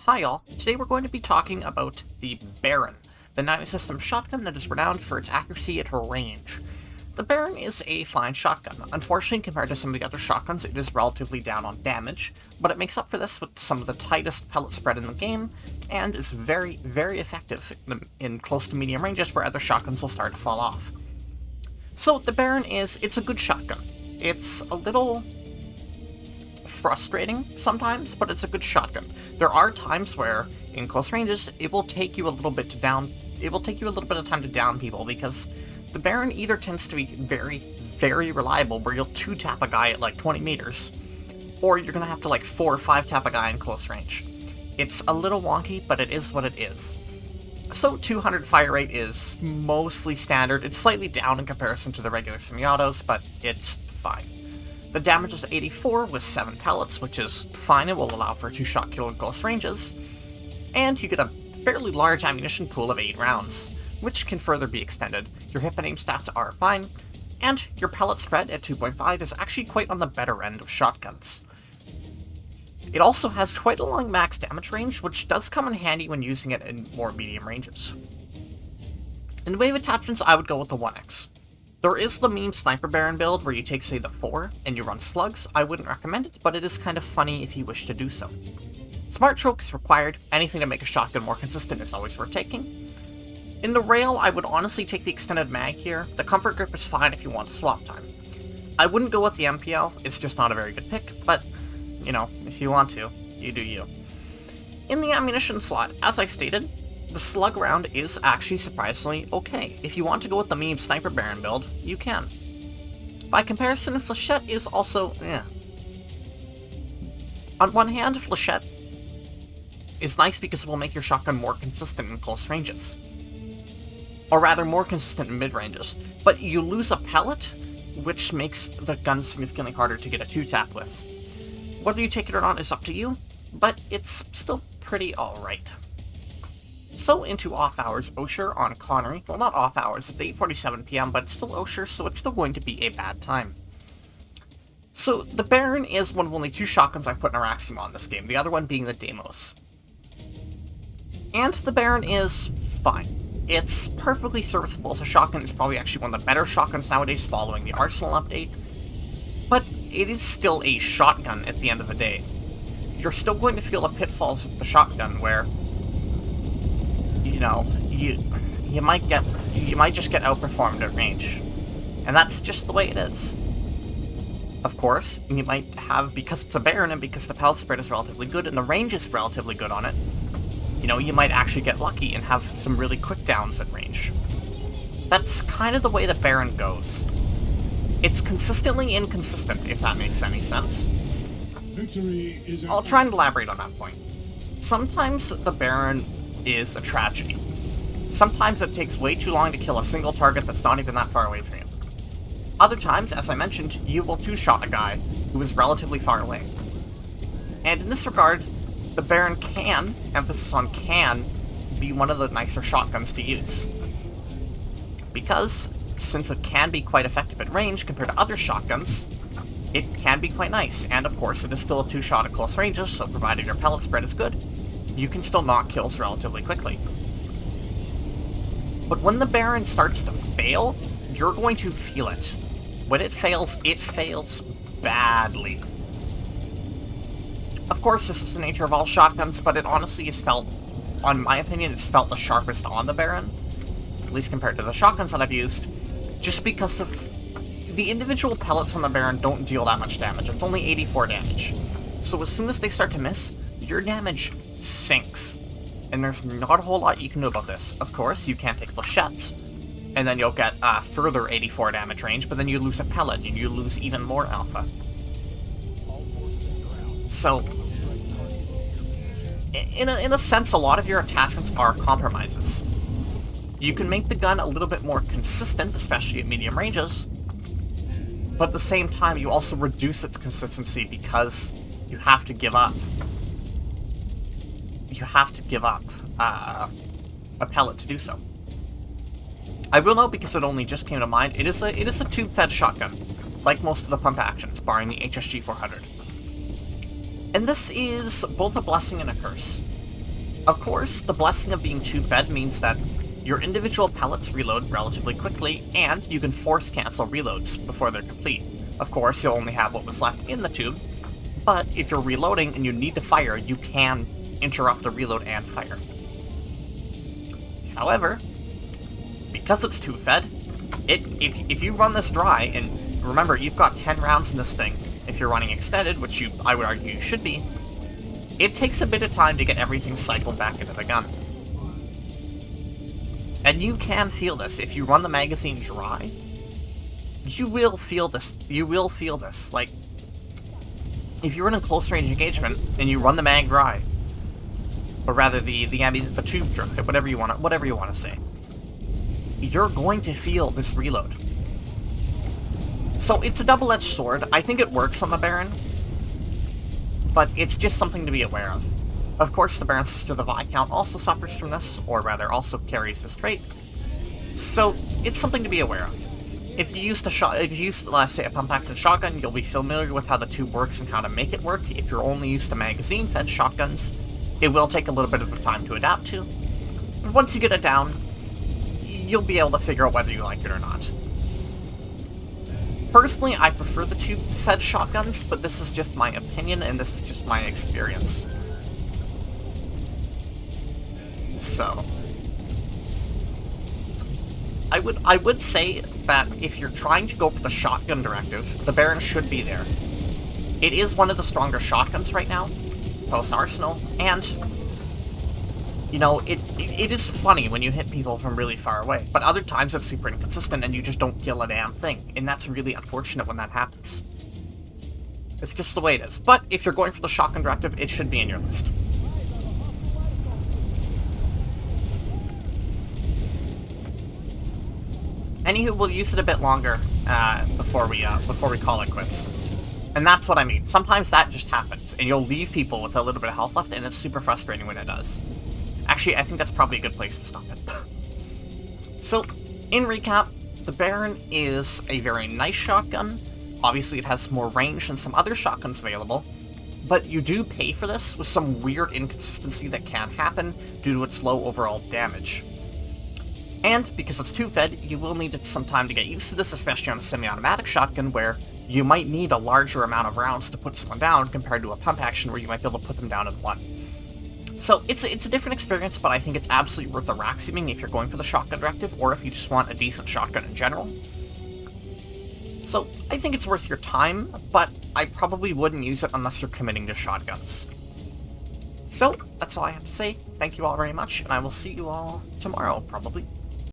Hi all, today we're going to be talking about the Baron, the 90 system shotgun that is renowned for its accuracy at range. The Baron is a fine shotgun. Unfortunately, compared to some of the other shotguns, it is relatively down on damage, but it makes up for this with some of the tightest pellet spread in the game, and is very, very effective in close to medium ranges where other shotguns will start to fall off. So the Baron it's a good shotgun. It's a little frustrating sometimes, but it's a good shotgun. There are times where, in close ranges, it will take you a little bit of time to down people, because the Baron either tends to be very, very reliable, where you'll 2-tap a guy at like 20 meters, or you're gonna have to like 4 or 5-tap a guy in close range. It's a little wonky, but it is what it is. So 200 fire rate is mostly standard. It's slightly down in comparison to the regular semi-autos, but it's fine. The damage is 84 with 7 pellets, which is fine. It will allow for a 2-shot kill in close ranges. And you get a fairly large ammunition pool of 8 rounds, which can further be extended. Your hip and aim stats are fine, and your pellet spread at 2.5 is actually quite on the better end of shotguns. It also has quite a long max damage range, which does come in handy when using it in more medium ranges. In the way of attachments, I would go with the 1X. There is the meme Sniper Baron build where you take, say, the 4 and you run slugs. I wouldn't recommend it, but it is kind of funny if you wish to do so. Smart choke is required. Anything to make a shotgun more consistent is always worth taking. In the rail, I would honestly take the extended mag here. The comfort grip is fine if you want swap time. I wouldn't go with the MPL. It's just not a very good pick, but, you know, if you want to, you do you. In the ammunition slot, as I stated, the slug round is actually surprisingly okay. If you want to go with the meme Sniper Baron build, you can. By comparison, Flechette is also, On one hand, Flechette is nice because it will make your shotgun more consistent in close ranges. Or rather, more consistent in mid-ranges. But you lose a pellet, which makes the gun significantly harder to get a 2-tap with. Whether you take it or not is up to you, but it's still pretty alright. So into off-hours Osher on Connery. Well, not off-hours, it's 8:47 PM, but it's still Osher, so it's still going to be a bad time. So, the Baron is one of only 2 shotguns I put in Araxima on this game, the other one being the Deimos. And the Baron is fine. It's perfectly serviceable as a shotgun. It's probably actually one of the better shotguns nowadays following the Arsenal update. But it is still a shotgun at the end of the day. You're still going to feel the pitfalls of the shotgun where, you know, you might just get outperformed at range. And that's just the way it is. Of course, you might have, because it's a Baron and because the pellet spread is relatively good and the range is relatively good on it, you know, you might actually get lucky and have some really quick downs at range. That's kind of the way the Baron goes. It's consistently inconsistent, if that makes any sense. I'll try and elaborate on that point. Sometimes the Baron is a tragedy. Sometimes it takes way too long to kill a single target that's not even that far away from you. Other times, as I mentioned, you will 2-shot a guy who is relatively far away. And in this regard, the Baron can, emphasis on can, be one of the nicer shotguns to use. Because, since it can be quite effective at range compared to other shotguns, it can be quite nice. And of course, it is still a 2-shot at close ranges, so provided your pellet spread is good, you can still knock kills relatively quickly. But when the Baron starts to fail, you're going to feel it. When it fails badly. Of course, this is the nature of all shotguns, but it honestly is felt, in my opinion, it's felt the sharpest on the Baron, at least compared to the shotguns that I've used, just because of the individual pellets on the Baron don't deal that much damage. It's only 84 damage. So as soon as they start to miss, your damage sinks. And there's not a whole lot you can do about this. Of course, you can't take Flechettes, and then you'll get a further 84 damage range, but then you lose a pellet, and you lose even more alpha. So, in a sense, a lot of your attachments are compromises. You can make the gun a little bit more consistent, especially at medium ranges, but at the same time, you also reduce its consistency because you have to give up. You have to give up a pellet to do so. I will note, because it only just came to mind, it is a tube-fed shotgun, like most of the pump actions, barring the HSG 400. And this is both a blessing and a curse. Of course, the blessing of being tube-fed means that your individual pellets reload relatively quickly, and you can force cancel reloads before they're complete. Of course, you'll only have what was left in the tube, but if you're reloading and you need to fire, you can interrupt the reload and fire. However, because it's tube-fed, if you run this dry, and remember, you've got 10 rounds in this thing, if you're running extended, which I would argue you should be, it takes a bit of time to get everything cycled back into the gun. And you can feel this. If you run the magazine dry, you will feel this. You will feel this. Like, if you're in a close range engagement and you run the mag dry, or rather the tube dry, whatever you want to say, you're going to feel this reload. So it's a double-edged sword. I think it works on the Baron, but it's just something to be aware of. Of course, the Baron's Sister, the Viscount, also suffers from this, or rather, also carries this trait. So it's something to be aware of. If you use let's say, a pump-action shotgun, you'll be familiar with how the tube works and how to make it work. If you're only used to magazine-fed shotguns, it will take a little bit of time to adapt to. But once you get it down, you'll be able to figure out whether you like it or not. Personally, I prefer the tube-fed shotguns, but this is just my opinion, and this is just my experience. So, I would say that if you're trying to go for the shotgun directive, the Baron should be there. It is one of the stronger shotguns right now, post-Arsenal, and, you know, it is funny when you hit people from really far away, but other times it's super inconsistent and you just don't kill a damn thing, and that's really unfortunate when that happens. It's just the way it is. But if you're going for the shotgun directive, it should be in your list. Anywho, we'll use it a bit longer before we call it quits. And that's what I mean. Sometimes that just happens, and you'll leave people with a little bit of health left, and it's super frustrating when it does. Actually, I think that's probably a good place to stop it. So, in recap, the Baron is a very nice shotgun. Obviously, it has more range than some other shotguns available, but you do pay for this with some weird inconsistency that can happen due to its low overall damage. And, because it's tube-fed, you will need some time to get used to this, especially on a semi-automatic shotgun, where you might need a larger amount of rounds to put someone down, compared to a pump action where you might be able to put them down in one. So, it's a different experience, but I think it's absolutely worth the rack seaming if you're going for the shotgun directive, or if you just want a decent shotgun in general. So, I think it's worth your time, but I probably wouldn't use it unless you're committing to shotguns. So, that's all I have to say. Thank you all very much, and I will see you all tomorrow, probably.